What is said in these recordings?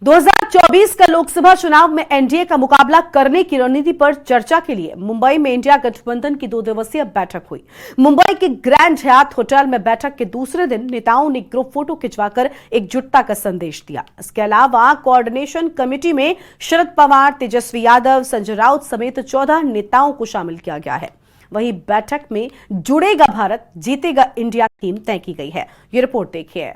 2024 का लोकसभा चुनाव में एनडीए का मुकाबला करने की रणनीति पर चर्चा के लिए मुंबई में इंडिया गठबंधन की 2 दिवसीय बैठक हुई। मुंबई के ग्रैंड हयात होटल में बैठक के दूसरे दिन नेताओं ने ग्रुप फोटो खिंचवाकर एकजुटता का संदेश दिया। इसके अलावा कोऑर्डिनेशन कमेटी में शरद पवार, तेजस्वी यादव, संजय राउत समेत 14 नेताओं को शामिल किया गया है। वहीं बैठक में जुड़ेगा भारत, जीतेगा इंडिया थीम तय की गई है। ये रिपोर्ट देखिए।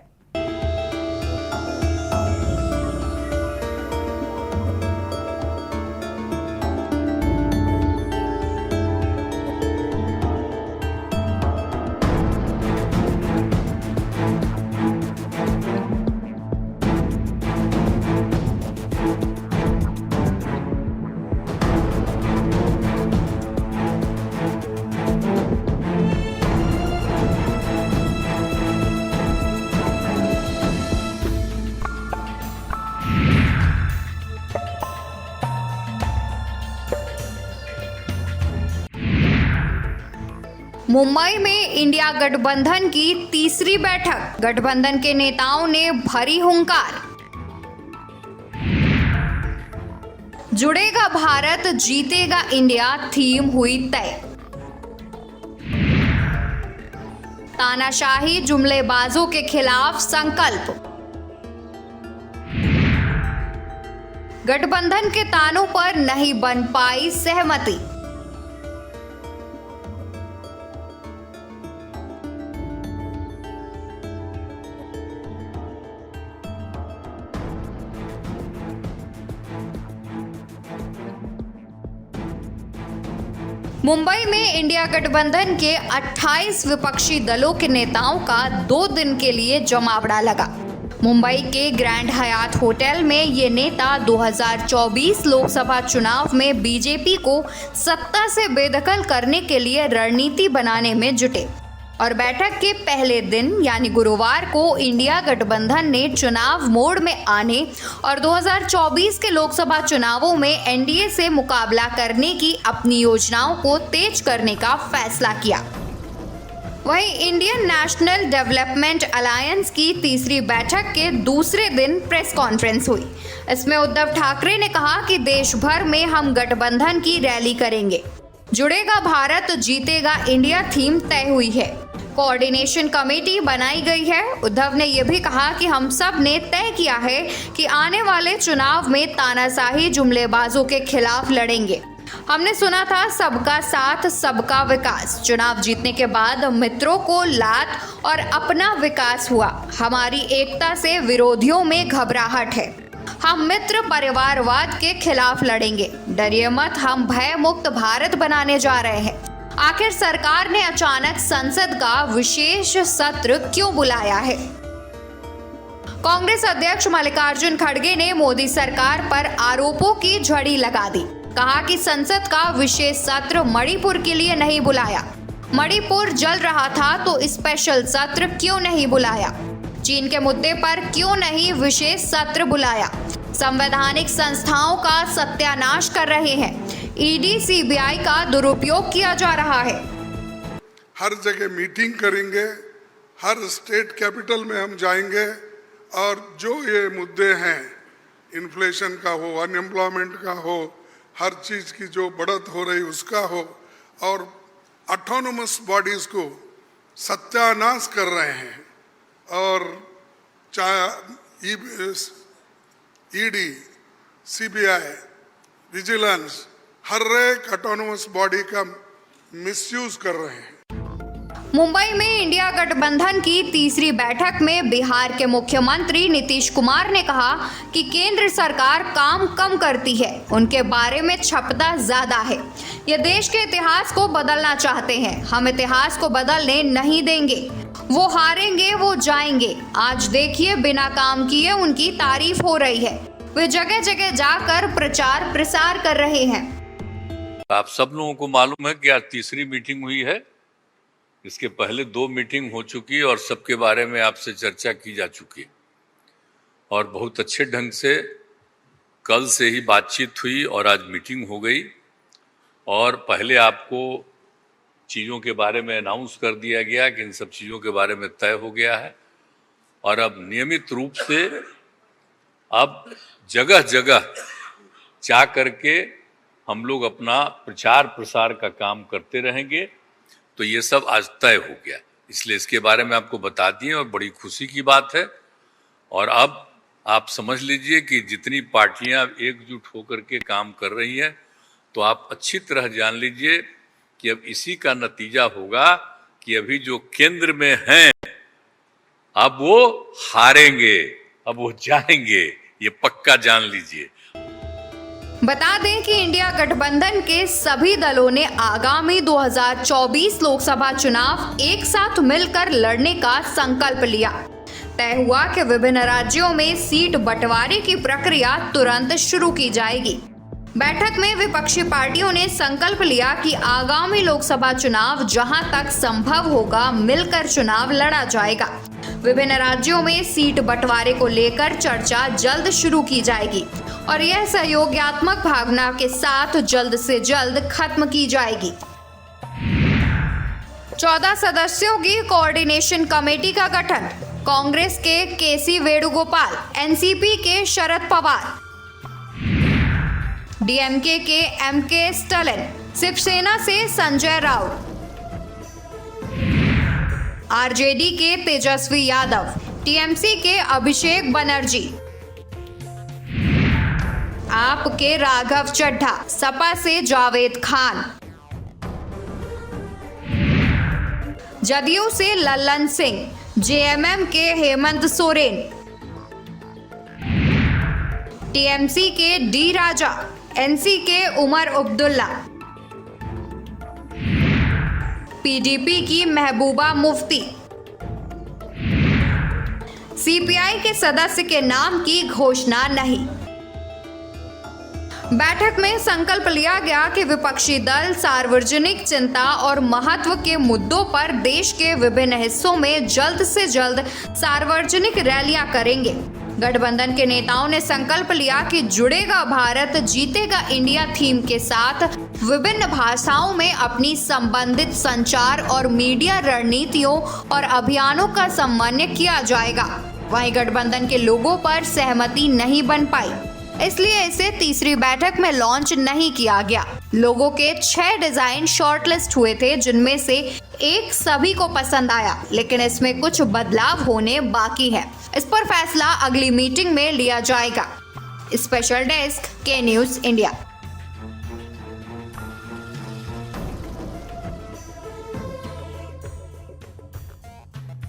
मुंबई में इंडिया गठबंधन की तीसरी बैठक, गठबंधन के नेताओं ने भरी हुंकार। जुड़ेगा भारत, जीतेगा इंडिया थीम हुई तय। तानाशाही जुमलेबाजों के खिलाफ संकल्प। गठबंधन के तानों पर नहीं बन पाई सहमति। मुंबई में इंडिया गठबंधन के 28 विपक्षी दलों के नेताओं का 2 दिन के लिए जमावड़ा लगा। मुंबई के ग्रैंड हयात होटल में ये नेता 2024 लोकसभा चुनाव में बीजेपी को सत्ता से बेदखल करने के लिए रणनीति बनाने में जुटे और बैठक के पहले दिन यानी गुरुवार को इंडिया गठबंधन ने चुनाव मोड में आने और 2024 के लोकसभा चुनावों में एनडीए से मुकाबला करने की अपनी योजनाओं को तेज करने का फैसला किया। वहीं इंडियन नेशनल डेवलपमेंट अलायंस की तीसरी बैठक के दूसरे दिन प्रेस कॉन्फ्रेंस हुई। इसमें उद्धव ठाकरे ने कहा कि देश भर में हम गठबंधन की रैली करेंगे। जुड़ेगा भारत, जीतेगा इंडिया थीम तय हुई है। कोऑर्डिनेशन कमेटी बनाई गई है। उद्धव ने यह भी कहा कि हम सब ने तय किया है कि आने वाले चुनाव में तानाशाही जुमलेबाजों के खिलाफ लड़ेंगे। हमने सुना था सबका साथ सबका विकास। चुनाव जीतने के बाद मित्रों को लात और अपना विकास हुआ। हमारी एकता से विरोधियों में घबराहट है। हम मित्र परिवारवाद के खिलाफ लड़ेंगे। डरिए मत, हम भय मुक्त भारत बनाने जा रहे हैं। आखिर सरकार ने अचानक संसद का विशेष सत्र क्यों बुलाया है? कांग्रेस अध्यक्ष मल्लिकार्जुन खड़गे ने मोदी सरकार पर आरोपों की झड़ी लगा दी। कहा कि संसद का विशेष सत्र मणिपुर के लिए नहीं बुलाया। मणिपुर जल रहा था तो स्पेशल सत्र क्यों नहीं बुलाया? चीन के मुद्दे पर क्यों नहीं विशेष सत्र बुलाया? संवैधानिक संस्थाओं का सत्यानाश कर रहे हैं। ईडी, सीबीआई का दुरुपयोग किया जा रहा है। हर जगह मीटिंग करेंगे, हर स्टेट कैपिटल में हम जाएंगे और जो ये मुद्दे हैं, इन्फ्लेशन का हो, अनएम्प्लॉयमेंट का हो, हर चीज की जो बढ़त हो रही उसका हो, और ऑटोनोमस बॉडीज को सत्यानाश कर रहे हैं। और चाहे ईडी, सीबीआई, विजिलेंस, हर एक ऑटोनोमस बॉडी का मिसयूज कर रहे हैं। मुंबई में इंडिया गठबंधन की तीसरी बैठक में बिहार के मुख्यमंत्री नीतीश कुमार ने कहा कि केंद्र सरकार काम कम करती है, उनके बारे में छपदा ज्यादा है। ये देश के इतिहास को बदलना चाहते हैं। हम इतिहास को बदलने नहीं देंगे। वो हारेंगे, वो जाएंगे। आज देखिए, बिना काम किए उनकी तारीफ हो रही है। वे जगह जगह जाकर प्रचार प्रसार कर रहे हैं। आप सब लोगों को मालूम है कि आज तीसरी मीटिंग हुई है। इसके पहले 2 मीटिंग हो चुकी है और सबके बारे में आपसे चर्चा की जा चुकी है और बहुत अच्छे ढंग से कल से ही बातचीत हुई और आज मीटिंग हो गई। और पहले आपको चीज़ों के बारे में अनाउंस कर दिया गया कि इन सब चीज़ों के बारे में तय हो गया है और अब नियमित रूप से अब जगह जगह जा करके हम लोग अपना प्रचार प्रसार का काम करते रहेंगे। तो ये सब आज तय हो गया, इसलिए इसके बारे में आपको बता दिए और बड़ी खुशी की बात है। और अब आप समझ लीजिए कि जितनी पार्टियां एकजुट होकर के काम कर रही हैं, तो आप अच्छी तरह जान लीजिए कि अब इसी का नतीजा होगा कि अभी जो केंद्र में हैं अब वो हारेंगे, अब वो जाएंगे, ये पक्का जान लीजिए। बता दें कि इंडिया गठबंधन के सभी दलों ने आगामी 2024 लोकसभा चुनाव एक साथ मिलकर लड़ने का संकल्प लिया। तय हुआ कि विभिन्न राज्यों में सीट बंटवारे की प्रक्रिया तुरंत शुरू की जाएगी। बैठक में विपक्षी पार्टियों ने संकल्प लिया कि आगामी लोकसभा चुनाव जहां तक संभव होगा मिलकर चुनाव लड़ा जाएगा। विभिन्न राज्यों में सीट बंटवारे को लेकर चर्चा जल्द शुरू की जाएगी और यह सहयोगात्मक भावना के साथ जल्द से जल्द खत्म की जाएगी। 14 सदस्यों की कोऑर्डिनेशन कमेटी का गठन, कांग्रेस के केसी वेणुगोपाल, एनसीपी के शरद पवार, डीएमके के एमके स्टालिन, शिवसेना से संजय राउत, आरजेडी के तेजस्वी यादव, टीएमसी के अभिषेक बनर्जी, आप के राघव चड्ढा, सपा से जावेद खान, जदयू से लल्लन सिंह, जेएमएम के हेमंत सोरेन, टीएमसी के डी राजा, एनसी के उमर अब्दुल्ला, पीडीपी की महबूबा मुफ्ती, सीपीआई के सदस्य के नाम की घोषणा नहीं। बैठक में संकल्प लिया गया कि विपक्षी दल सार्वजनिक चिंता और महत्व के मुद्दों पर देश के विभिन्न हिस्सों में जल्द से जल्द सार्वजनिक रैलियां करेंगे। गठबंधन के नेताओं ने संकल्प लिया कि जुड़ेगा भारत जीतेगा इंडिया थीम के साथ विभिन्न भाषाओं में अपनी संबंधित संचार और मीडिया रणनीतियों और अभियानों का समन्वय किया जाएगा। वहीं गठबंधन के लोगों पर सहमति नहीं बन पाई, इसलिए इसे तीसरी बैठक में लॉन्च नहीं किया गया। लोगों के 6 डिजाइन शॉर्टलिस्ट हुए थे, जिनमें से एक सभी को पसंद आया, लेकिन इसमें कुछ बदलाव होने बाकी है। इस पर फैसला अगली मीटिंग में लिया जाएगा। स्पेशल डेस्क, के न्यूज़ इंडिया।